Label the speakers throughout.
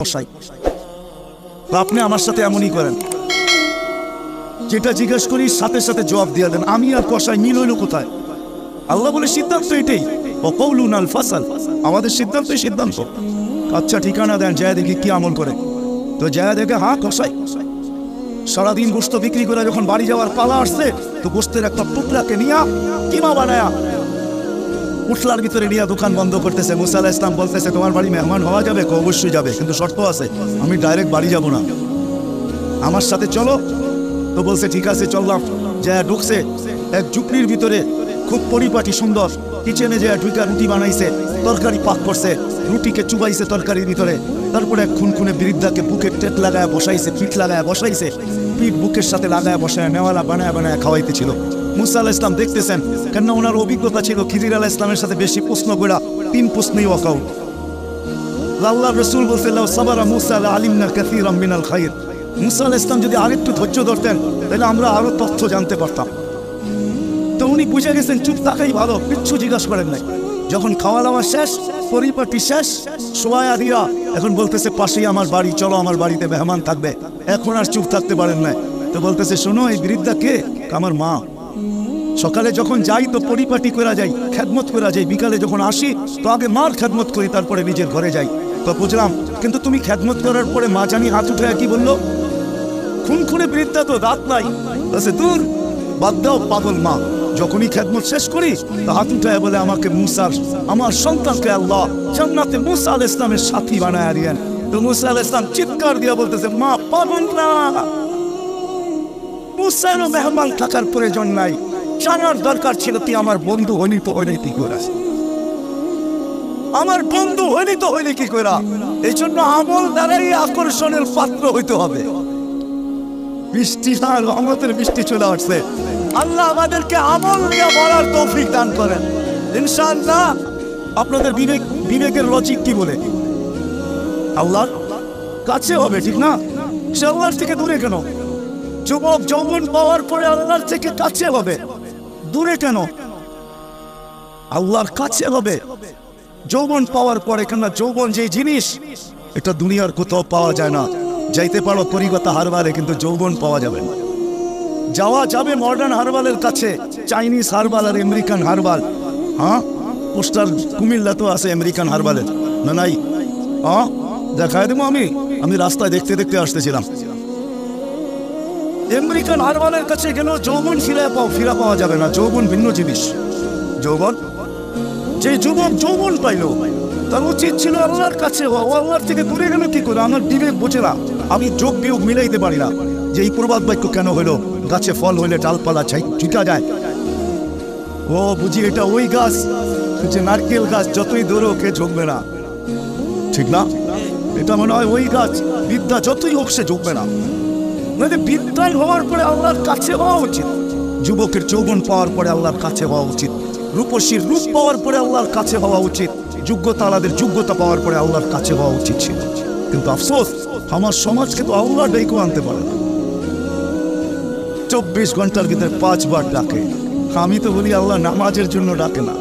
Speaker 1: কসাই, আপনি আমার সাথে এমনই করেন, যেটা জিজ্ঞেস করি সাথে সাথে জবাব দিয়ে দেন। আমি আর কসাই মিল হইল কোথায়? আল্লাহ বলে সিদ্ধান্ত এটাই, ওয়াকাউলুন আল ফাসাল, আমাদের সিদ্ধান্তই সিদ্ধান্ত। আচ্ছা ঠিকানা দেন, যায় দেখি কি আমল করে। তো যায় দেখে হ্যাঁ কসাই। সারাদিন গোস্ত বিক্রি করে যখন বাড়ি যাওয়ার পালা আসছে, তো গোস্তের একটা টুকরাকে নিয়া কিমা বানায়া উঠলার ভিতরে নিয়ে দোকান বন্ধ করতেছে। মুসা আলাইহিস সালাম বলতেছে তোমার বাড়ি মেহমান হওয়া যাবে? অবশ্যই যাবে, কিন্তু শর্ত আছে, আমি ডাইরেক্ট বাড়ি যাব না, আমার সাথে চলো। তো বলছে ঠিক আছে চললাম। যা ঢুকছে এক ঝুপড়ির ভিতরে, খুব পরিপাটি সুন্দর। কিচেনে যে ঢুকা রুটি বানাইছে, তরকারি পাক করছে, রুটিকে চুবাইছে তরকারির ভিতরে। তারপরে এক খুনখুনে বৃদ্ধাকে বুকে টেট লাগায় বসাইছে, পিঠ লাগায় বসাইছে, পিঠ বুকের সাথে লাগায় বসায় নেওয়ালা বানায় বানায় খাওয়াইতেছিল। মুসা আলাইহিস সালাম দেখতেছেন, কেননা ওনার অভিজ্ঞতা ছিল খিদির আলাইহিস সালামের সাথে বেশি প্রশ্ন করা, 3 প্রশ্নই ওয়াকাউট। আল্লাহর রাসূল বলছেন লাউ সাবারা মুসা লা আলিমনা কাসীরাম মিনাল খায়র। মুসা আলাইহিস সালাম যদি আরেকটু ধৈর্য ধরতেন, তাহলে আমরা আরো তথ্য জানতে পারতাম। তো উনি বুঝে গেছেন চুপ থাকাই ভালো, কিচ্ছু জিজ্ঞাসা করেন নাই। যখন খাওয়া দাওয়া শেষ, পরিপাটি শেষ, সোয়া দিয়া এখন বলতেছে পাশেই আমার বাড়ি, চলো আমার বাড়িতে মেহমান থাকবে। এখন আর চুপ থাকতে পারেন নাই। তো বলতেছে শোনো, এই বৃদ্ধা কে? আমার মা। সকালে যখন যাই তো পরিপাটি করা যাই, খেদমত করা যাই, বিকালে যখন আসি তো আগে মার খেদমত করি, তারপরে নিজের ঘরে যাই। তো বুঝলাম, কিন্তু তুমি খেদমত করার পরে মা জানি হাত উঠে কি বললো? খুনখুনে বৃদ্ধা তো দাঁত নাই। বলছে দূর, বাদ দাও পাগল মা। যখনই খেদমত শেষ করি তো হাত উঠায় বলে আমাকে মুসার, আমার সন্তানকে আল্লাহ জান্নাতে মুসা আলাইহিস সালামের সাথী বানায় দিয়েন। তো মুসা আলাইহিস সালাম চিৎকার দিয়ে বলতেছে মা পাগল না, মুসারও মেহমান থাকার প্রয়োজন নাই, জানার দরকার ছিল তুই আমার বন্ধু হইনি তো হইনি কি করে, আমার বন্ধু হইনি তো হইনি কি করে। এই জন্য আমল দ্বারাই আকর্ষণের পাত্র হইতে হবে। বৃষ্টি আর রহমতের বৃষ্টি চলে আসছে। আল্লাহ আমাদেরকে আমল নিয়ে বলার তৌফিক দান করেন ইনশাআল্লাহ। আপনাদের বিবেকের লজিক কি বলে? আল্লাহর কাছে হবে, ঠিক না? সে আল্লাহর থেকে দূরে কেন? যুবক যৌবন পাওয়ার পরে আল্লাহর থেকে কাছে হবে, দূরে কেন? আল্লাহর কাছে হবে যৌবন পাওয়ার পরে, কেন? যৌবন যে জিনিস, এটা দুনিয়ার কোথাও পাওয়া যায় না। যাইতে পারো কলিকাতা হারবালে, কিন্তু যৌবন পাওয়া যাবে না। যাওয়া যাবে মডার্ন হারবালের কাছে, চাইনিজ হারবাল আর আমেরিকান হারবাল। হ্যাঁ, পোস্টার কুমিল্লা তো আছে আমেরিকান হারবালের, না নাই? হ্যাঁ, দেখায় দেবো। আমি রাস্তায় দেখতে দেখতে আসতেছিলাম। আমেরিকান হারবালের কাছে গেলেও যৌবন ফিরা পাওয়া যাবে না। যৌবন ভিন্ন জিনিস। যৌবন, যে যুবক যৌবন পাইল, তার উচিত ছিল আল্লাহর কাছে। আল্লাহর থেকে দূরে গেল কি করে? আমার বিবেক বোঝে না, আমি যোগ বিয়োগ মিলাইতে পারি না যে এই প্রবাদ বাক্য কেন হইলো, গাছে ফল হইলে ডালপালা ঝুঁকা যায়। ও বুঝি এটা ওই গাছ যে নারকেল গাছ, যতই দৌড়ো কে ঝুঁকবে না, ঠিক না? এটা মনে হয় ওই গাছ, বিদ্যা যতই হোক সে ঝুঁকবে না। মানে বিদ্যান হওয়ার পরে আল্লাহর কাছে হওয়া উচিত। যুবকের যৌবন পাওয়ার পরে আল্লাহর কাছে হওয়া উচিত। রূপসীর রূপ পাওয়ার পরে আল্লাহর কাছে হওয়া উচিত। যোগ্যতা আলাদের যোগ্যতা পাওয়ার পরে আল্লাহর কাছে হওয়া উচিত ছিল। কিন্তু আফসোস, আমার সমাজকে তো আল্লাহ ডেকে আনতে পারে না। 24 ঘন্টার ভিতরে 5 বার ডাকে। আমি তো বলি আল্লাহ নামাজের জন্য ডাকে না।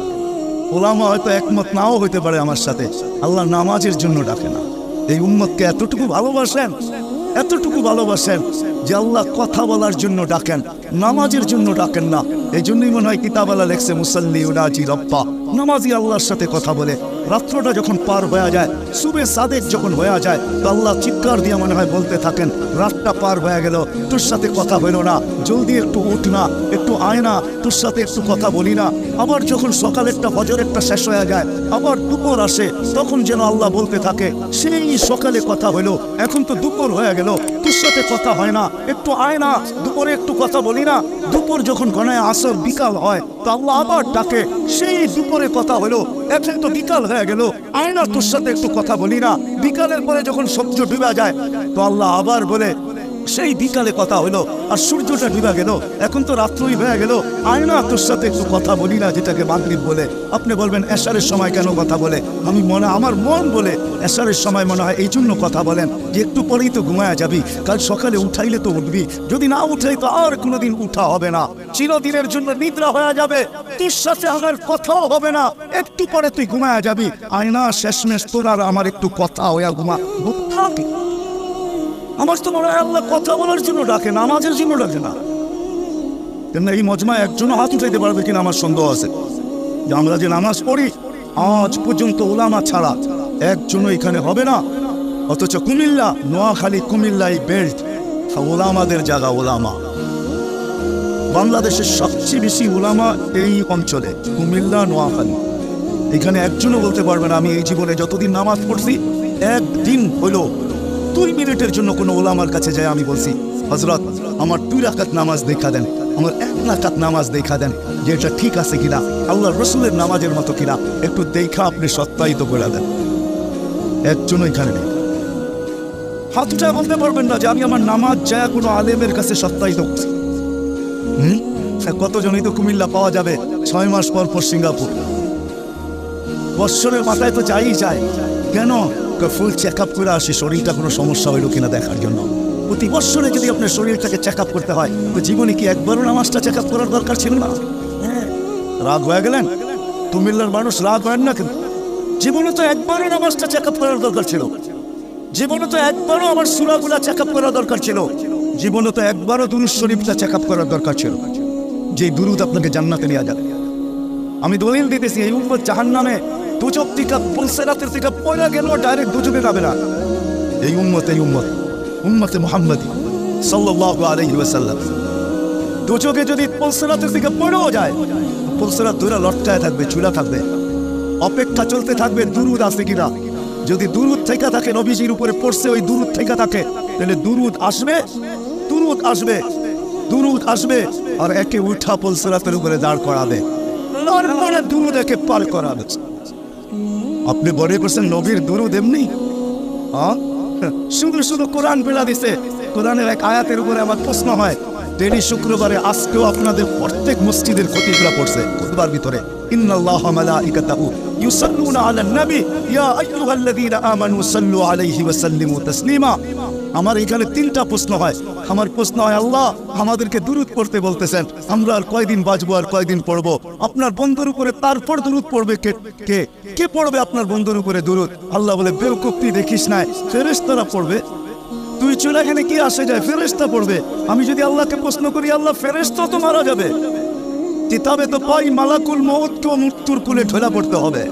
Speaker 1: ওলামা হয়তো একমত নাও হইতে পারে আমার সাথে, আল্লাহ নামাজের জন্য ডাকে না। এই উম্মতকে এতটুকু ভালোবাসেন, এতটুকু ভালোবাসেন যে আল্লাহ কথা বলার জন্য ডাকেন, নামাজের জন্য ডাকেন না। এই জন্যই মনে হয় কিতাবালা লেখছে মুসাল্লি উনাজি রব্বা, নামাজি আল্লাহর সাথে কথা বলে। রাত্রটা যখন পার হয়ে যায়, সুবে সাদেক যখন হয়ে যায়, তো আল্লাহ চিৎকার দিয়ে মনে হয় বলতে থাকেন রাতটা পার হয়ে গেল, তোর সাথে কথা হইল না, জলদি একটু উঠ না, একটু আয় না, তোর সাথে একটু কথা বলি না। আবার যখন সকালেরটা ফজরেরটা শেষ হয়ে যায়, আবার দুপুর আসে, তখন যেন আল্লাহ বলতে থাকে সেই সকালে কথা হইলো, এখন তো দুপুর হয়ে গেল, তোর সাথে কথা হয় না, একটু আয় না, দুপুরে একটু কথা বলি না। দুপুর যখন ঘনায় আসর বিকাল হয়, তো আল্লাহ আবার ডাকে সেই দুপুরে কথা হলো, এখন তো বিকাল হয়ে গেল, আয় না তোর সাথে একটু কথা বলি না। বিকালের পরে যখন সূর্য ডুবে যায়, তো আল্লাহ আবার বলে সেই বিকালে কথা হলো, আর সূর্যটা ডুবে গেল, এখন তো রাত্রই হয়ে গেল। আয় না তোর সাথে একটু কথা বলি না, যেটাকে মাগরিব বলে। আপনি বলবেন এশারের সময় কেন কথা বলে? আমার মন বলে এশারের সময় মনে হয় এই জন্য কথা বলেন যে একটু পরেই তো ঘুমায়া যাবি, কাল সকালে উঠাইলে তো উঠবি, যদি না উঠাই তো আর কোনোদিন উঠা হবে না, চিরদিনের জন্য নিদ্রা হয়ে যাবে, তোর সাথে আমার কথাও হবে না, একটু পরে তুই ঘুমায়া যাবি। আয় না শেষমেশ তোর আর আমার একটু কথা হইয়া ঘুমা। আমার তো মনে হয় আল্লাহ কথা বলার জন্য ডাকে, নামাজের জন্য ডাকে না। কেন এই মজমায় একজনও হাত উঠাইতে পারবে কিনা আমার সন্দেহ আছে যে আমরা যে নামাজ পড়ি আজ পর্যন্ত ওলামা ছাড়া একজনও এখানে হবে না। অথচ কুমিল্লা, নোয়াখালী, কুমিল্লা এই বেল্ট ওলামাদের জায়গা। ওলামা বাংলাদেশের সবচেয়ে বেশি ওলামা এই অঞ্চলে, কুমিল্লা, নোয়াখালী। এখানে একজনও বলতে পারবে না আমি এই জীবনে যতদিন নামাজ পড়ছি একদিন হলো 2 মিনিটের জন্য কোনো ওলামার কাছে যায় আমি বলছি হযরত আমার 2 রাকাত নামাজ দেখা দেন, আমার 1 রাকাত নামাজ দেখা দেন, যে এটা ঠিক আছে কিনা, আল্লাহর রাসূলের নামাজের মতো কিনা, একটু দেখা আপনি সত্যায়িত করে দেন। একজনও এখানে নেই। হাতটা বলতে পারবেন না যে আমি আমার নামাজ যায় কোনো আলেমের কাছে সত্যায়িত করছি। কতজনই তো কুমিল্লা পাওয়া যাবে 6 মাস পর পর সিঙ্গাপুর। বৎসরের মাথায় তো যাই যায়, কেন? ফুল চেক আপ করে আসি শরীরটা কোনো সমস্যা হইল কিনা দেখার জন্য। প্রতি বৎসরে যদি আপনার শরীরটাকে চেক আপ করতে হয়, তো জীবনে কি একবারও নামাজটা চেক আপ করার দরকার ছিল না? রাগ হয়ে গেলেন? কুমিল্লার মানুষ রাগ হয় না, কিন্তু জীবনে তো একবারও নামাজটা চেক আপ করার দরকার ছিল। জীবনে তো একবারও আমার সূরাগুলা চেক আপ করার দরকার ছিল। জীবনে তো একবারও দুরূদ শরীফটা চেক আপ করার দরকার ছিল, যে দুরূদ আপনাকে জান্নাতে নিয়ে যাবে। আমি দলিল দিতেছি, এই উম্মত জাহান্নামে দুজক থেকে পুলসেরাতের থেকে পয়লা গেল, ডাইরেক্ট দুজকে যাবে না। এই উম্মতে মুহাম্মাদি সাল্লাল্লাহু আলাইহি ওয়াসাল্লাম দুজকে যদি পুলসেরাতের থেকে পড়েও যায়, পুলসেরাত ধরে লটকায় থাকবে, চুলা থাকবে, অপেক্ষা চলতে থাকবে দুরূদ আছে কিনা। যদি দুরূদ থেকে থাকে, নবীজির উপরে পড়ছে, ওই দুরূদ থেকে থাকে, তাহলে দুরূদ আসবে আর একে উঠা পুলসেরাতের উপরে দাঁড় করাবে, দুরূদ একে পার করাবে। আপনি বলে করছেন নবীর দুরূদ এমনি? শুধু কোরআন বেলা দিছে। কোরআনের এক আয়াতের উপরে আমার প্রশ্ন হয়, ডেলি শুক্রবারে আজকেও আপনাদের প্রত্যেক মসজিদের খতিবরা পড়ছে খুতবার ভিতরে, ইন্নাল্লাহা মালাইকাতাহু ইউসাল্লুনা আলান নবী ইয়া আইয়ুহাল্লাযীনা আমানু সাল্লু আলাইহি ওয়া সাল্লিমু তাসলিমা। আমার এখানে 3টা প্রশ্ন হয়। আমার প্রশ্ন হয়, আল্লাহ আমাদেরকে দুরূদ পড়তে বলতেছেন, আমরা আর কয়দিন বাঁচবো, আর কয়দিন পড়বো? আপনার বন্ধুর উপরে তারপর দুরূদ পড়বে কে পড়বে আপনার বন্ধুর উপরে দুরূদ? আল্লাহ বলে, বেওকুফ তুই দেখিস না, ফেরেশতারা পড়বে। তুই চলে এখানে কি আসে যায়, ফেরেশতা পড়বে। আমি যদি আল্লাহকে প্রশ্ন করি, আল্লাহ ফেরেশতা তো মারা যাবে। কিতাবে তো পাই মালাকুল মউতকে মৃত্যুর কুলে ঠেলা পড়তে হবে।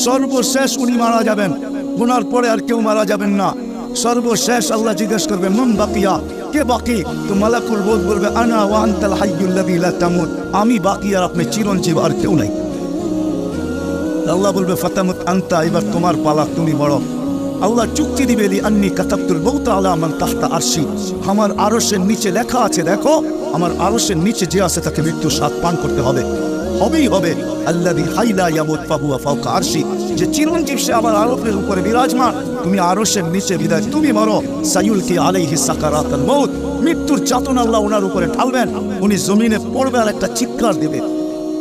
Speaker 1: সর্বশেষ উনি মারা যাবেন, গুনার পরে আর কেউ মারা যাবেন না। সর্বশেষ আল্লাহ জিজ্ঞেস করবে মান বাকিয়া, কে বাকি? তো মালাকুল মউত বলবে আনা ওয়া আনতাল হাইয়ুল্লাযী লা তামুত, আমি বাকি আর আপনি চিরঞ্জীব, আর কেউ নাই। আল্লাহ বলবে ফাতামুত আনতা, এবার তোমার পালা, তুমি বড়। আল্লাহ চুক্তি দিবে লি আন্নি কাতাবতুল মউত আলা মান তাহতা আরশি, আমার আরশের নিচে লেখা আছে, দেখো আমার আরশের নিচে যে আছে তাকে মৃত্যুর স্বাদ পান করতে হবে, হবেই হবে। আল্লাযী হাইলা ইয়ামুত ফাহুয়া ফাওকা আরশি, যে চিরঞ্জীব সে আমার আরশের উপরে বিরাজমান, তুমি আরশের নিচে বিরাজ, তুমি মরো। সায়ুলকি আলাইহি সাকারাতুল মউত, মৃত্যুর যাতনা আল্লাহ ওনার উপরে ঢালবেন, উনি জমিনে পড়বে আর একটা চিৎকার দিবে,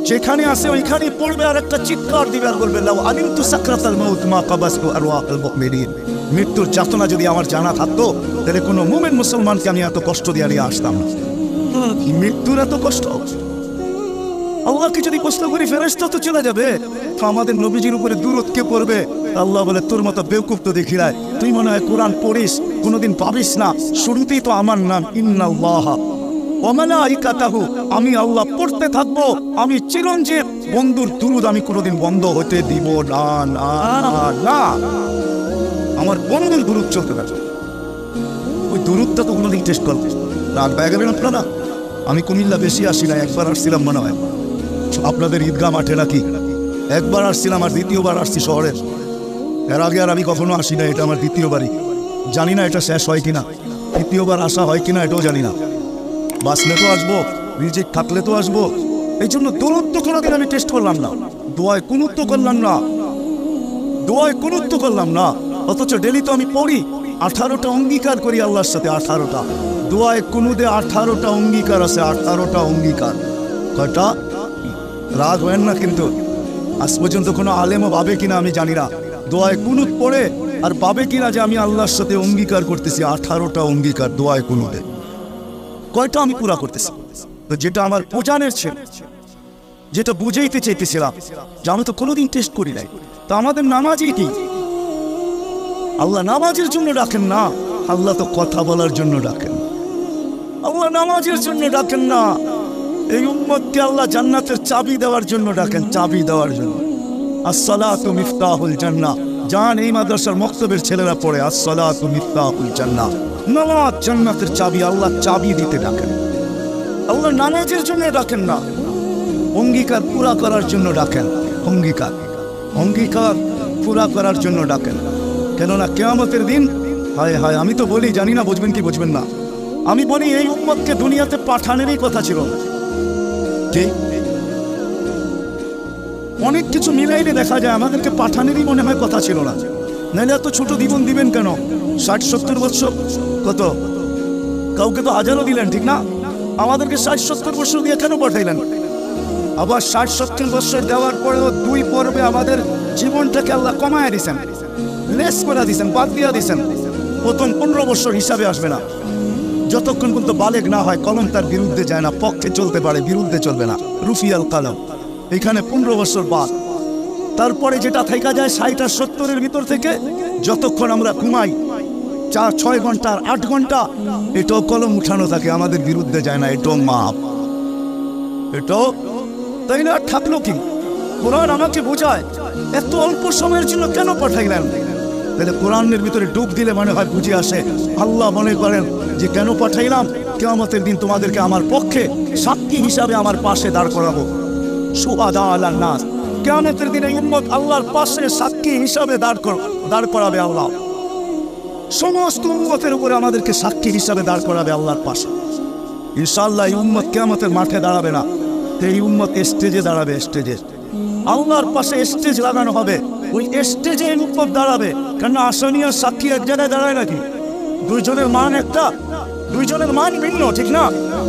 Speaker 1: যেখানে আছে ওইখানে পড়বে আর একটা চিৎকার দিবে, আর বলবে লাউ আলিমতু সাকরাতাল মাউত মা কাবাসতু আরওয়াহুল মুমিনিন। মৃত্যুর যাতনা যদি আমার জানা থাকতো, তাহলে কোনো মুমিন মুসলমানকে আমি এত কষ্ট দিয়ে নিয়ে আসতাম না। মৃত্যুর এত কষ্ট, আল্লাহকে যদি প্রশ্ন করি ফেরেশতা তো চলে যাবে, তো আমাদের নবীজির উপরে দুরূদ কে পড়বে? আল্লাহ বলে, তোর মতো বেওকুফ তো দেখি নাই, তুই মনে হয় কোরআন পড়িস, কোনোদিন পাবিস না। শুরুতেই তো আমার নাম ইন্নাল্লাহা ওয়া মালাইকাতাহু, আমি আল্লাহ পড়তে থাকবো, আমি চিরঞ্জীব, বন্ধুর দুরূদ আমি কোনোদিন বন্ধ হতে দিব না, না না। আমার বন্ধুর দুরূদ চলতে থাকবে, ওই দুরূদটা তো কোনোদিন টেস্ট করবে। রাগ পেয়ে গেলেন আপনারা? আমি কুমিল্লা বেশি আসি না, একবার আসছিলাম মনে হয় আপনাদের ঈদগাহ মাঠে নাকি, একবার আসছিলাম, আর দ্বিতীয়বার আসছি শহরের। এর আগে আর আমি কখনো আসি না, এটা আমার দ্বিতীয়বারই। জানি না এটা শেষ হয় কিনা, দ্বিতীয়বার আসা হয় কিনা এটাও জানি না। বাঁচলে তো আসবো, রিজিক থাকলে তো আসবো। এই জন্য দুরূদ তো কোনোদিন আমি টেস্ট করলাম না, দোয়ায় কুনুত তো করলাম না, অথচ ডেলি তো আমি পড়ি। 18টা অঙ্গীকার করি আল্লাহর সাথে, 18টা দোয়ায় কুনুদে 18টা অঙ্গীকার আছে, 18টা অঙ্গীকার। কয়টা? রাগ হয় না কিন্তু, আজ পর্যন্ত কোনো আলেমও ভাবে কিনা আমি জানি না, দোয়ায় কুনুত পড়ে আর ভাবে কিনা যে আমি আল্লাহর সাথে অঙ্গীকার করতেছি। 18টা অঙ্গীকার দোয়ায় কুনুদে, কয়টা আমি পুরা করতেছি? তো যেটা আমার বোঝানোর ছিল, যেটা বুঝাইতে চাইতেছিলাম, যে আমি তো কোনোদিন টেস্ট করি নাই। তো আমাদের নামাজই কি? আল্লাহ নামাজের জন্য ডাকেন না, আল্লাহ তো কথা বলার জন্য ডাকেন। আল্লাহ নামাজের জন্য ডাকেন না, এই উম্মতকে আল্লাহ জান্নাতের চাবি দেওয়ার জন্য ডাকেন, চাবি দেওয়ার জন্য। আসসালাতু মিফতাহুল জান্নাহ, জান এই মাদ্রাসার মক্তবের ছেলেরা পড়ে, আসসালাতু মিফতাহুল জান্নাহ, নামাজ জান্নাতের চাবি। আল্লাহ চাবি দিতে ডাকেন, আল্লাহ নামাজের জন্য ডাকেন না, অঙ্গীকার পুরা করার জন্য ডাকেন। অঙ্গীকার অঙ্গীকার পুরা করার জন্য ডাকেন। কেননা কিয়ামতের দিন, হায় হায়, আমি তো বলি, জানি না বুঝবেন কি বুঝবেন না, আমি বলি এই উম্মতকে দুনিয়াতে পাঠানোরই কথা ছিল। ঠিক, অনেক কিছু মিলাইলে দেখা যায় আমাদেরকে পাঠানোরই মনে হয় কথা ছিল না। নাহলে এত ছোট জীবন দিবেন কেন? 60-70 বছর, কত কাউকে তো হাজারও দিলেন, ঠিক না? আমাদেরকে 60-70 বছর দিয়ে কেন পাঠাইলেন? আবার 60-70 বছর দেওয়ার পরেও 2 পর্বে আমাদের জীবনটাকে আল্লাহ কমায় দিয়েছেন, লেস করে দিয়েছেন, বাদ দিয়ে দিয়েছেন। প্রথম 15 বছর হিসাবে আসবে না, যতক্ষণ পর্যন্ত বালেগ না হয়, কলম তার বিরুদ্ধে যায় না, পক্ষে চলতে পারে, বিরুদ্ধে চলবে না, রুফিয়াল কালাম। এখানে 15 বছর বাদ। তারপরে যেটা থেকে যায় 60 আর 70-এর ভিতর থেকে, যতক্ষণ আমরা ঘুমাই 4-6 ঘন্টা আর 8 ঘন্টা, এটাও কলম উঠানো থাকে, আমাদের বিরুদ্ধে যায় না, এটাও মাপ, এটাও। তাই না? থাকলো কি? কোরআন আমাকে বোঝায় এত অল্প সময়ের জন্য কেন পাঠাইলেন। তাহলে কোরআনের ভিতরে ডুব দিলে মনে হয় বুঝে আসে, আল্লাহ মনে করেন যে কেন পাঠাইলাম, কিয়ামতের দিন তোমাদেরকে আমার পক্ষে সাক্ষী হিসাবে আমার পাশে দাঁড় করাবো। শুহাদা আলান নাস, কিয়ামতের দিনে উম্মত আল্লাহর পাশে সাক্ষী হিসাবে দাঁড় করাবে আল্লাহ। সমস্ত উম্মতের উপরে আমাদেরকে সাক্ষী হিসাবে দাঁড় করাবে আল্লাহর পাশে। ইনশাআল্লাহ এই উম্মত কিয়ামতের মাঠে দাঁড়াবে না, এই উম্মত স্টেজে দাঁড়াবে, স্টেজে আল্লাহর পাশে স্টেজ লাগানো হবে, ওই স্টেজে এই উম্মত দাঁড়াবে। কেন আসনীয় সাক্ষী এক জায়গায় দাঁড়ায় নাকি? দুইজনের মান একটা, দুইজনের মান ভিন্ন, ঠিক না?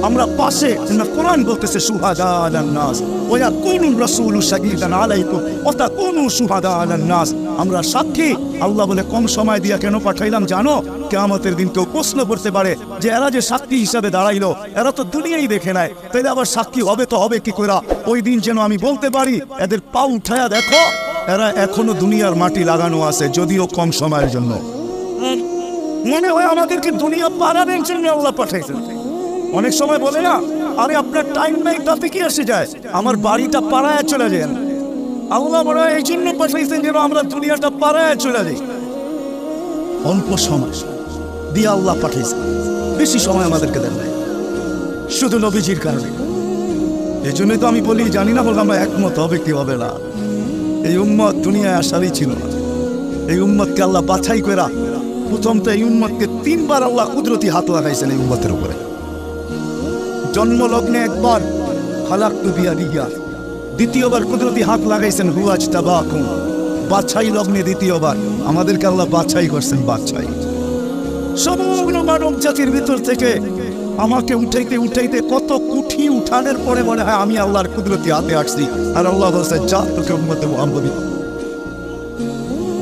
Speaker 1: আমরা পাশে, কোরআন বলতেছে শুহাদা আলান নাস ওয়া ইয়াকুনুর রাসূলু শাহীদান আলাইকুম ওয়া তাকুনু শুহাদা আলান নাস। আমরা সাক্ষী। আল্লাহ বলে কম সময় দিয়া কেন পাঠাইলাম জানো? কিয়ামতের দিন কেউ প্রশ্ন করতে পারে যে এরা যে সাক্ষী হিসাবে দাঁড়াইলো, এরা তো দুনিয়াই দেখে নাই, তাইলে আবার সাক্ষী হবে তো হবে কি করে? ওই দিন যেন আমি বলতে পারি এদের পা উঠায়া দেখো, এরা এখনো দুনিয়ার মাটি লাগানো আছে, যদিও কম সময়ের জন্য। মনে হয় আমাদেরকে দুনিয়া পারাবেন জন্য আল্লাহ পাঠাইছেন। অনেক সময় বলে না, আরে আপনার টাইম নাই, তাতে কি এসে যায়, আমার বাড়িটা পাড়ায় চলে যান। আল্লাহ বলে এই জন্য পাঠাইছেন যেন আমরা দুনিয়াটা পাড়ায় চলে যাই। অল্প সময় দিয়ে আল্লাহ পাঠাইছেন, বেশি সময় আমাদেরকে দেন নাই, শুধু নবীজির কারণে। এই জন্যই তো আমি বলি, জানি না বলবো আমরা একমত হবে কি হবে না। এই উম্মত দুনিয়ায় আসারই ছিল না। এই উম্মতকে আল্লাহ বাছাই করে প্রথম তো এই উম্মতকে 3 বার আল্লাহ কুদরতি হাত লাগাইছেন এই উম্মতের উপরে। জন্মলগ্নে একবার খালাকতু বিয়াদিয়া, দ্বিতীয়বার কুদরতি হাত লাগাইছেন হুয়াজ তাবাকুম, বাছাই লগ্নে দ্বিতীয়বার আমাদেরকে আল্লাহ বাছাই করছেন। বাছাই সমগ্র মানব জাতির ভিতর থেকে আমাকে উঠাইতে উঠাইতে কত কুঠি উঠানোর পরে মনে হয় আমি আল্লাহর কুদরতি হাতে আসছি। আর আল্লাহ বলছে যা তোকে উম্মতে মুহাম্মদী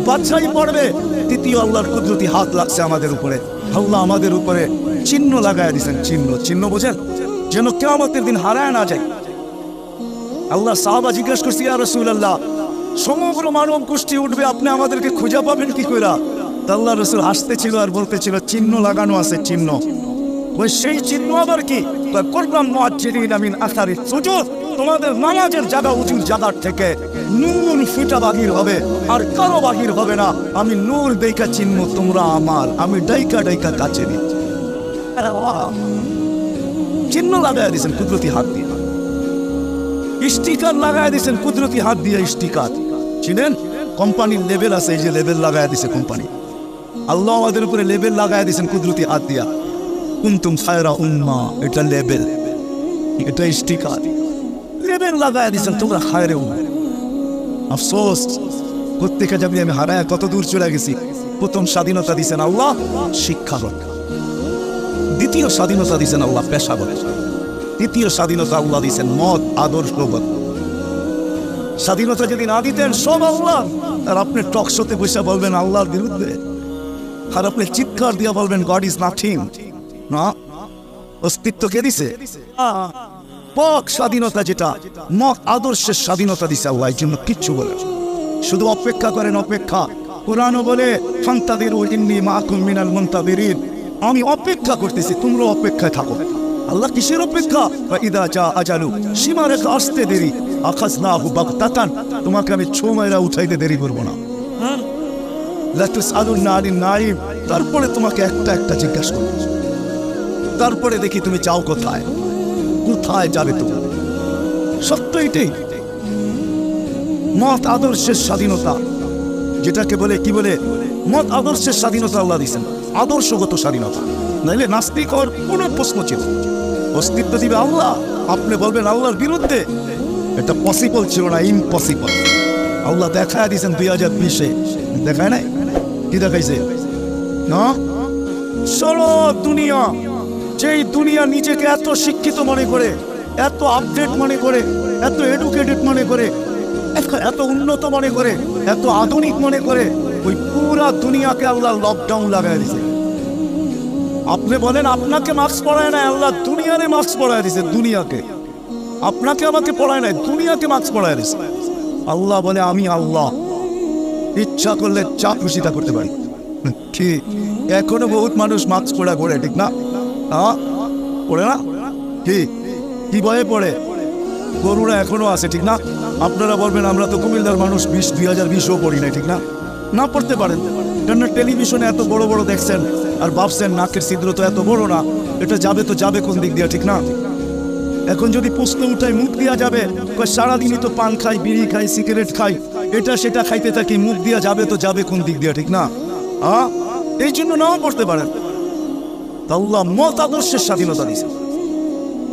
Speaker 1: বাছাই পড়বে। তৃতীয় আল্লাহর কুদরতি হাত লাগছে আমাদের উপরে। আল্লাহ আমাদের উপরে চিহ্ন লাগায় দিয়েছেন। চিহ্ন বোঝেন, যেন কিয়ামতের দিন হারায় না যায়। আল্লাহ সাহাবা জিজ্ঞাসা করছে, ইয়া রাসূলুল্লাহ, সমগ্র মানব গোষ্ঠী উঠবে, আপনি আমাদেরকে খুঁজে পাবেন কি কইরা? আল্লাহ রাসূল হাসতেছিল আর বলতেছিল, চিহ্ন লাগানো আছে, চিহ্ন। ওই সেই চিহ্ন আবার কি? করলাম মুআজ্জিরিনা মিন আসারি সুজুদ, তোমাদের নামাজের জায়গা উঁচুর জায়গার থেকে নূর ফিটা বাহির হবে, আর কারো বাহির হবে না। আমি নূর দেখা চিহ্ন, তোমরা আমার, আমি ডাইকা ডাইকা কাছে দিচ্ছি। চিহ্ন লাগাই দিয়েছেন কুদরতি হাত দিয়ে, স্টিকার লাগাই দিয়েছেন কুদরতি হাত দিয়ে। স্টিকার চিনেন? কোম্পানির লেবেল আছে, এই যে লেবেল লাগাই দিয়েছে কোম্পানি। আল্লাহ আমাদের উপরে লেবেল লাগাই দিয়েছেন কুদরতি হাত দিয়া। কুনতুম খায়রা উম্মাহ, এটা লেবেল, এটা স্টিকার, লেবেল লাগাই দিয়েছেন তোমরা খায়রে উম্মাহ। আফসোস, প্রত্যেকে যাবি আমি হারায় কত দূর চলে গেছি। প্রথম স্বাধীনতা দিয়েছেন আল্লাহ শিক্ষাগত, দ্বিতীয় স্বাধীনতা দিয়েছেন আল্লাহ পেশাগত, তৃতীয় স্বাধীনতা আল্লাহ দিয়েছেন মত আদর্শগত। স্বাধীনতা যদি না দিতেন সব আল্লাহ, আর আপনি টক শোতে বসে বলবেন আল্লাহর বিরুদ্ধে, আর আপনি চিৎকার দিয়ে বলবেন গড ইজ নাথিং। না, অস্তিত্ব কে দিছে? পক স্বাধীনতা, যেটা মত আদর্শের স্বাধীনতা দিছে আল্লাহ। এই জন্য কিচ্ছু বলে শুধু অপেক্ষা করেন, অপেক্ষা। কোরআনও বলে ফান্তাদিরু ইন্নী মাআকুম মিনাল মুনতাদিরিন, আমি অপেক্ষা করতেছি, তোমরা অপেক্ষায় থাকো। আল্লাহ কিসের অপেক্ষা? ইদা জা আজালু, সীমারেখা আসতে দেরি, আখাযনাহু বাগতাতান, তোমাকে আমি ছো মাইরা উঠাইতে দেরি করবো না। লা তুসআলুনা আনিন নাঈম, তারপরে তোমাকে একটা একটা জিজ্ঞাসা করব, তারপরে দেখি তুমি যাও কোথায়, কোথায় যাবে তুমি। সত্য এটাই মত আদর্শের স্বাধীনতা, যেটাকে বলে কি বলে মত আদর্শের স্বাধীনতা আল্লাহ দিয়েছেন, আদর্শগত স্বাধীনতা। নাইলে নাস্তিক হওয়ার কোনো প্রশ্ন ছিল। অস্তিত্ব দিবে আল্লাহ, আপনি বলবেন আল্লাহর বিরুদ্ধে, এটা পসিবল ছিল না, ইম্পসিবল। আল্লাহ দেখায় দিয়েছেন 2020-এ, দেখায় নাই? কি দেখাইছে? না, সারা দুনিয়া, যেই দুনিয়া নিজেকে এত শিক্ষিত মনে করে, এত আপডেট মনে করে, এত এডুকেটেড মনে করে, এত উন্নত মনে করে, এত আধুনিক মনে করে, ওই পুরা দুনিয়াকে আল্লাহ লকডাউন লাগাই দিয়েছে। আপনি বলেন আপনাকে মাস্ক পড়ায় না, আল্লাহ দুনিয়ারে মাস্ক পড়ায় দিয়েছে, দুনিয়াকে। আপনাকে আমাকে পড়ায় নাই, দুনিয়াকে মাস্ক পড়ায় দিয়েছে। আল্লাহ বলে আমি আল্লাহ, ইচ্ছা করলে যা খুশি তা করতে পারি। কি এখনো বহুত মানুষ মাস্ক পড়া করে, ঠিক না? পড়ে না? কি কি ভয়ে পড়ে? করোনা এখনো আছে, ঠিক না? আপনারা বলবেন আমরা তো কুমিল্লার মানুষ, 2020-ও পড়ি নাই, ঠিক না? না পড়তে পারেন, কেন টেলিভিশনে এত বড় বড় দেখছেন আর ভাবছেন নাকের ছিদ্র তো এত বড় না, এটা যাবে তো যাবে কোন দিক দিয়ে, ঠিক না? এখন যদি প্রশ্ন উঠায় মুখ দিয়া যাবে, সারাদিনই তো পান খাই, বিড়ি খাই, সিগারেট খাই, এটা সেটা খাইতে থাকি, মুখ দিয়া যাবে তো যাবে কোন দিক দিয়ে, ঠিক না? এই জন্য নাও পড়তে পারেন। আল্লাহ মত আদর্শের স্বাধীনতা দিয়েছেন।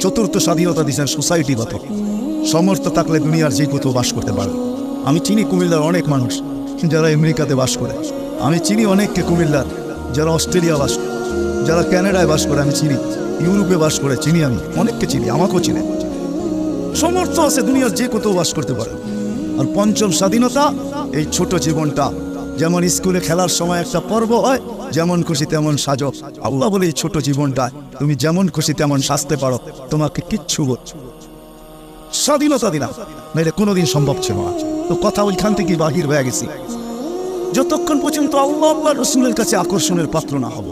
Speaker 1: চতুর্থ স্বাধীনতা দিয়েছেন সোসাইটিগত, সমর্থ থাকলে দুনিয়ার যে কোথাও বাস করতে পারে। আমি চিনি কুমিল্লার অনেক মানুষ যারা আমেরিকাতে বাস করে, আমি চিনি অনেককে কুমিল্লার যারা অস্ট্রেলিয়া বাস করে, যারা ক্যানাডায় বাস করে, আমি চিনি ইউরোপে বাস করে, চিনি আমি অনেককে চিনি, আমাকেও চিনে। সমর্থ আছে, দুনিয়ার যে কোথাও বাস করতে পারে। আর পঞ্চম স্বাধীনতা, এই ছোট জীবনটা, যেমন স্কুলে খেলার সময় একটা পর্ব হয়, যেমন খুশি তেমন সাজো। আল্লাহ বলে এই ছোট জীবনটা তুমি যেমন খুশি তেমন সাজতে পারো, তোমাকে কিচ্ছু স্বাধীনতা দিলাম, নাইলে কোনোদিন সম্ভব ছিল না। তো কথা ওইখান থেকে বাহির হয়ে গেছি। যতক্ষণ পর্যন্ত আল্লাহ আল্লাহ রসুলের কাছে আকর্ষণের পাত্র না হব,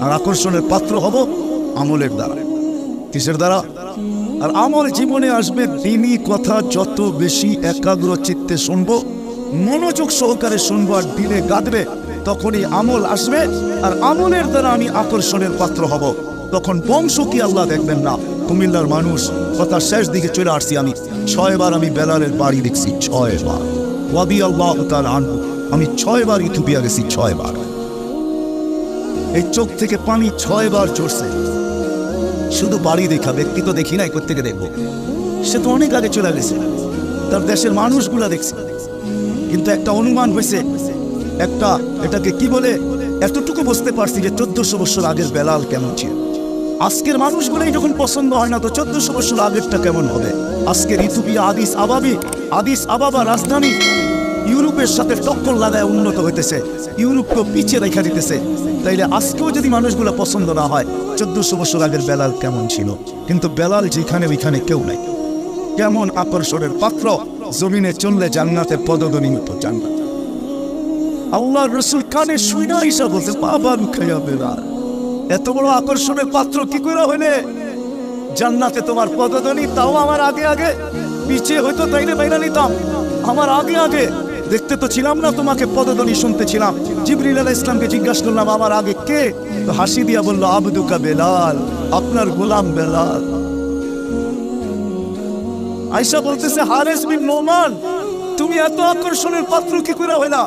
Speaker 1: আর আকর্ষণের পাত্র হব আমলের দ্বারা। কিসের দ্বারা? আর আমল জীবনে আসবে দিনই কথা যত বেশি একাগ্র চিত্তে শুনবো, মনোযোগ সহকারে শুনবো, আর দিলে গাঁদবে, তখনই আমল আসবে। আর আমলের দ্বারা আমি আকর্ষণের পাত্র হব। তখন বংশ কি আল্লাহ দেখবেন না। কুমিল্লার মানুষ, কথা শেষ দিকে চলে আসছি আমি, 6 বার আমি বেলালের বাড়ি দেখছি, 6 বার। ওয়াদি আল্লাহ তাআলা আনহু, আমি 6 বার ইথিওপিয়া গেছি, 6 বার। এই চোখ থেকে পানি 6 বার চড়ছে, শুধু বাড়ি দেখা, ব্যক্তি তো দেখি নাই, কোত্থেকে দেখবো? সে তো অনেক আগে চলে গেছে, তার দেশের মানুষগুলা দেখছে। কিন্তু একটা অনুমান হয়েছে, একটা এটাকে কি বলে, এতটুকু বুঝতে পারছি যে 1400 বছর আগের বেলাল কেমন ছিল। আজকের মানুষগুলোই যখন পছন্দ হয় না, তো 1400 বছর আগেরটা কেমন হবে? আজকের ইথিওপিয়া আদিস আবাবা রাজধানী ইউরোপের সাথে টক্কর লাগায় উন্নত হইতেছে, ইউরোপকে পিছিয়ে রেখা দিতেছে। তাইলে আজকেও যদি মানুষগুলো পছন্দ না হয়, 1400 বছর আগের বেলাল কেমন ছিল? কিন্তু বেলাল যেখানে ওইখানে কেউ নাই। কেমন আকর্ষণের পাত্র, জমিনে চললে জান্নাতের পদধ্বনি মতো জান্নাত। আল্লাহ রসুল কানে শুইনা হিসাব বলছে, বাবা খাইয়া বেলাল, এত বড় আকর্ষণের পাত্র কি করে হইলে? জান্নাতে তোমার পদধ্বনি, তাও আমার আগে আগে, পিছিয়ে হয়তো তাইলে বাইরা নিতাম, আমার আগে আগে দেখতে তো ছিলাম না, তোমাকে পদধ্বনি শুনতে ছিলাম। জিবরিল আলাইহিস সালামকে জিজ্ঞাসা করলাম আমার আগে কে? তো হাসি দিয়া বলল, আবদুকা বেলাল, আপনার গোলাম বেলাল। আয়েশা বলতেছে, হারিস বিন নোমান, তুমি এত আকর্ষণের পাত্র কি করে হইলা?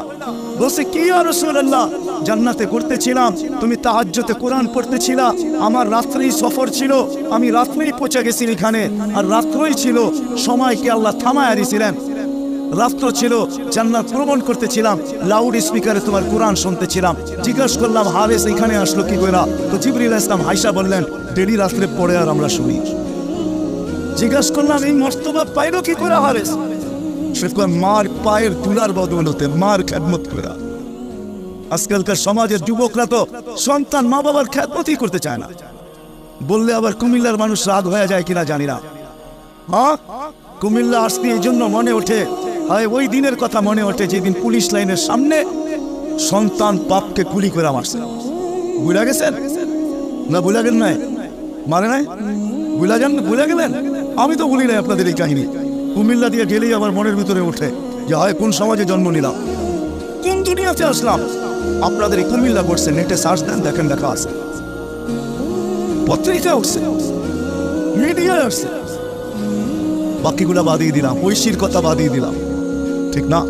Speaker 1: বলছে, কি ইয়া রাসূলুল্লাহ, জান্নাতে ঘুরতেছিলাম, তুমি তাহাজ্জুদে কোরআন পড়তেছিলা, আমার রাত্রেই সফর ছিল, আমি রাত্রেই পৌঁছে গেছি এখানে, আর রাত্রই ছিল, সময়কে আল্লাহ থামায়া দিয়েছিলেন। রাত্র ছিল, জান্নাত ভ্রমণ করতেছিলাম, লাউড স্পিকারে তোমার কোরআন শুনতেছিলাম। জিজ্ঞাসা করলাম হারেস এখানে আসলো কি করে? তো জিবরিল ইসলাম হাইসা বললেন ডেলি রাত্রে পড়ে আর আমরা শুনি। জিজ্ঞাসা করলাম এই মর্তবা পাইলো কি করে হারেস? সে কয় মার পায়ের তুলার বদৌলতে, মার খেদমত করে। আজকালকার সমাজের যুবকরা তো সন্তান মা বাবার খেদমতই করতে চায় না। বললে আবার কুমিল্লার মানুষ রাগ হয়ে যায় কিনা জানি না। হ্যাঁ, কুমিল্লা আসতে এই জন্য মনে ওঠে, হয় ওই দিনের কথা মনে ওঠে যেদিন পুলিশ লাইনের সামনে সন্তান বাপকে গুলি করে মারছে। বুঝা গেছেন না? বুঝা গেল নাই? মারে নাই? বুঝা গেলেন? আমি তো বলি নাই আপনাদের এই কাহিনী। কুমিল্লা দিয়ে গেলেই আমার মনের ভিতরে ওঠে যে হয় কোন সমাজে জন্ম নিলাম, কোন দুনিয়াতে আসলাম। আপনাদের এই কুমিল্লা করছে, নেটে সার্চ দেন, দেখেন লেখা আছে, পত্রিকা উঠছে, মিডিয়ায় আসছে। বাকিগুলা বাদিয়ে দিলাম, ঐশীর কথা বাদিয়ে দিলাম, ঠিক না?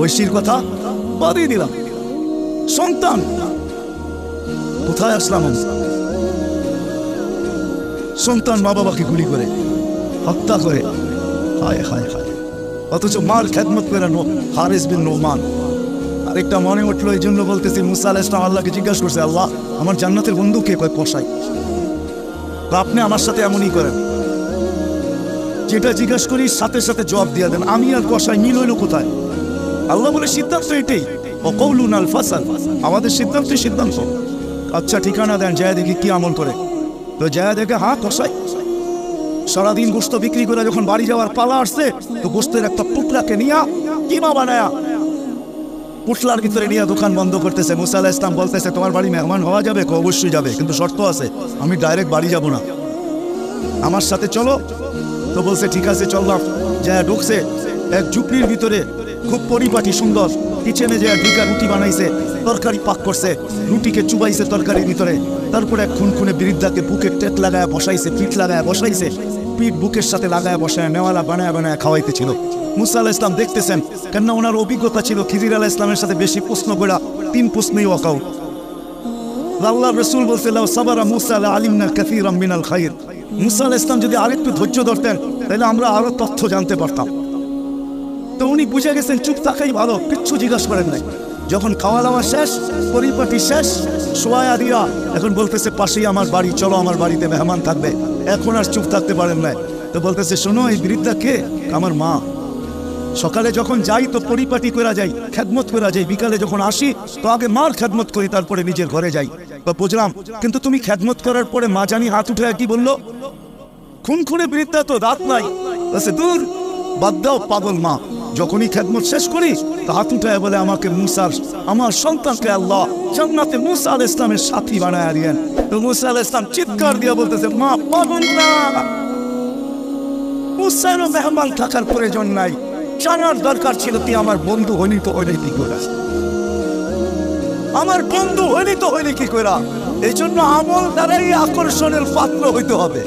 Speaker 1: ঐশীর কথা বাদিয়ে দিলাম। সন্তান কোথায় আসলাম? সন্তান মা বাবাকে গুলি করে হত্যা করে, হায় হায় হায়, অথচ মার খেদমত করে হারিস বিন নোমান। আরেকটা মনে উঠলো, এই জন্য বলতেছি, মুসা আলাইহিস সালাম আল্লাহকে জিজ্ঞাসা করছে, আল্লাহ আমার জান্নাতের বন্ধু কে? কয় কসাই। আপনি আমার সাথে এমনই করেন, যেটা জিজ্ঞাসা করি সাথে সাথে জবাব দিয়ে দেন। আমি আর কসাই মিল হইল কোথায়? আল্লাহ বলে সিদ্ধান্ত এটাই, ওয়াকাউলুন আল ফাসাল, আমাদের সিদ্ধান্তই সিদ্ধান্ত। আচ্ছা ঠিকানা দেন, যায় দেখি কি আমল করে। তো যায় দেখে হ্যাঁ কসাই। সারাদিন গোস্ত বিক্রি করে যখন বাড়ি যাওয়ার পালা আসছে, তো গোস্তের একটা পুটলাকে নিয়ে কিমা বানায়া পুটলার ভিতরে নিয়ে দোকান বন্ধ করতেছে। মুসা আলাইহিস সালাম বলতেছে তোমার বাড়ি মেহমান হওয়া যাবে? অবশ্যই যাবে, কিন্তু শর্ত আছে, আমি ডাইরেক্ট বাড়ি যাব না, আমার সাথে চলো। তো বলছে ঠিক আছে চললাম। যা ঢুকছে এক ঝুপড়ির ভিতরে, খুব পরিপাটি সুন্দর, কিচেনে যে ঢুকা রুটি বানাইছে, তরকারি পাক করছে, রুটিকে চুবাইছে তরকারির ভিতরে। তারপরে এক খুনখুনে বৃদ্ধাকে বুকে টেট লাগায় বসাইছে, পিঠ লাগায় বসাইছে, পিঠ বুকের সাথে লাগায় বসায় নেওয়ালা বানায় বানায় খাওয়াইতেছিল। মুসা আলাইহিস সালাম দেখতেছেন, কেননা ওনার অভিজ্ঞতা ছিল খিজির আলাইহিস সালামের সাথে বেশি প্রশ্ন করা, 3 প্রশ্নেই ওয়াকাউট। আল্লাহর রাসূল বলছে লাউ সাবারা মুসা লা আলিমনা কাসীরাম মিনাল খায়র। মুসা আলাইহিস সালাম যদি আরেকটু ধৈর্য ধরতেন তাহলে আমরা আরো তথ্য জানতে পারতাম। তো উনি বুঝে গেছেন চুপ থাকাই ভালো, কিচ্ছু জিজ্ঞাসা করেন নাই। যখন খাওয়া দাওয়া শেষ, পরিপাটি শেষ, সোয়া দিয়া এখন বলতেছে পাশেই আমার বাড়ি, চলো আমার বাড়িতে মেহমান থাকবে। এখন আর চুপ থাকতে পারেন নাই। তো বলতেছে শোনো এই বৃদ্ধা কে? আমার মা। সকালে যখন যাই তো পরিপাটি করে যাই, খেদমত করে যাই, বিকালে যখন আসি তো আগে মার খেদমত করি, তারপরে নিজের ঘরে যাই। তো বুঝলাম, কিন্তু তুমি খেদমত করার পরে মা জানি হাত উঠে কি বললো? খুনখুনে বৃদ্ধা তো দাঁত নাই। বলছে দূর, বাদ দাও পাগল মা। যখনই খেদমত শেষ করি তো হাত উঠায় বলে আমাকে মুসার, আমার সন্তানকে আল্লাহ জান্নাতে মুসা আলাইহিস সালামের সাথী বানায় দিয়েন। তো মুসা আলাইহিস সালাম চিৎকার দিয়ে বলতেছে মা পাগল না, মুসার মেহমান থাকার প্রয়োজন নাই, জানার দরকার ছিল তুই আমার বন্ধু হইনি তো হইনি কি করে, আমার বন্ধু হইনি তো হইনি কি করে। এই জন্য আমল দ্বারাই আকর্ষণের পাত্র হইতে হবে।